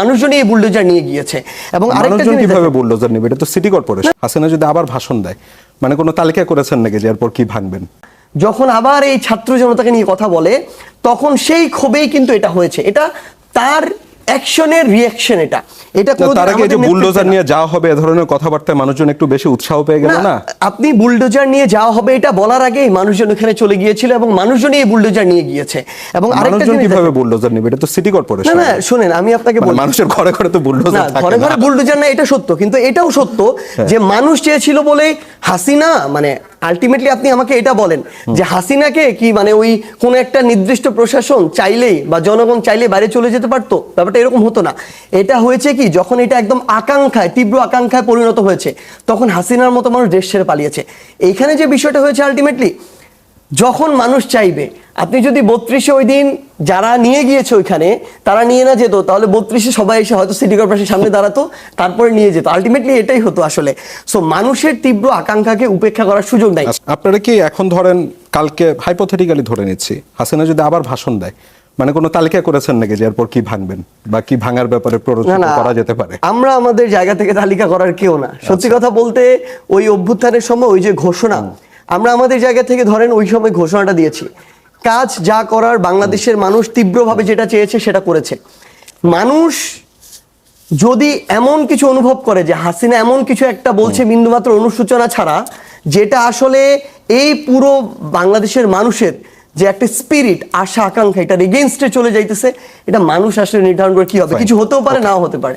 মানুষজনই এই বুলডোজার নিয়ে গিয়েছে এবং আরেকটা জিনিস কিভাবে বুলডোজার নেবে? এটা তো সিটি কর্পোরেশন। হাসিনা যদি আবার ভাষণ দেয়, মানে কোনো তালিকা করেছেন নাকি যে এরপর কি ভাঙবেন? যখন আবার এই ছাত্র জনতাকে নিয়ে কথা বলে তখন সেই ক্ষোভেই কিন্তু এটা হয়েছে। এটা তার অ্যাকশনের রিঅ্যাকশন। এটা তার আগে যে বুলডোজার নিয়ে যাওয়া হবে এ ধরনের কথাবার্তায় মানুষজন একটু বেশি উৎসাহ পেয়ে গেল না? আপনি বুলডোজার নিয়ে যাওয়া হবে এটা বলার আগেই মানুষজন ওখানে চলে গিয়েছিল এবং মানুষজনই এই বুলডোজার নিয়ে গিয়েছে। এবং আরেকটা জিনিস কিভাবে বুলডোজার নেবে? এটা তো সিটি কর্পোরেশন। না শুনেন, আমি আপনাকে বলি, মানুষের ঘরে ঘরে তো বুলডোজার থাকে না। ঘরে ঘরে বুলডোজার না, এটা সত্য, কিন্তু এটাও সত্য যে মানুষ চেয়েছিল বলে হাসিনা, মানে আলটিমেটলি আপনি আমাকে এটা বলেন যে হাসিনাকে কি মানে ওই কোন একটা নির্দিষ্ট প্রশাসন চাইলেই বা জনগণ চাইলেই বাইরে চলে যেতে পারতো? ব্যাপারটা এরকম হতো না। এটা হয়েছে কি, যখন এটা একদম আকাঙ্ক্ষায়, তীব্র আকাঙ্ক্ষায় পরিণত হয়েছে, তখন হাসিনার মতো মানুষ দেশ ছেড়ে পালিয়েছে। এইখানে যে বিষয়টা হয়েছে আলটিমেটলি, যখন মানুষ চাইবে, আপনি যদি 32-এ ওই দিন যারা নিয়ে গিয়েছে ওইখানে তারা নিয়ে না যেত, তাহলে 32-এ সবাই এসে হয়তো সিটি কর্পোরেশনের সামনে দাঁড়াতো, তারপরে নিয়ে যেত। আলটিমেটলি এটাই হতো আসলে। সো মানুষের তীব্র আকাঙ্ক্ষাকে উপেক্ষা করার সুযোগ নাই। আপনারা কি এখন ধরেন, কালকে হাইপোথেটিক্যালি ধরে নিচ্ছি, হাসিনা যদি আবার ভাষণ দেয়, মানে কোনো তালিকা করেছেন নাকি যে এরপর কি ভাঙবেন বা কি ভাঙার ব্যাপারে প্ররোচনা করা যেতে পারে? আমরা আমাদের জায়গা থেকে তালিকা করার কেউ না। সত্যি কথা বলতে, ওই অভ্যুত্থানের সময় ওই যে ঘোষণা, আমরা আমাদের জায়গা থেকে ধরেন ওই সময় ঘোষণাটা দিয়েছি। কাজ যা করার বাংলাদেশের মানুষ তীব্রভাবে যেটা চেয়েছে সেটা করেছে। মানুষ যদি এমন কিছু অনুভব করে যে হাসিনা এমন কিছু একটা বলছে বিন্দুমাত্র অনুশোচনা ছাড়া, যেটা আসলে এই পুরো বাংলাদেশের মানুষের যে একটা স্পিরিট, আশা আকাঙ্ক্ষা, এটার এগেইনস্টে চলে যাইতেছে, এটা মানুষ আসলে নির্ধারণ করে কি হবে। কিছু হতেও পারে, নাও হতে পারে।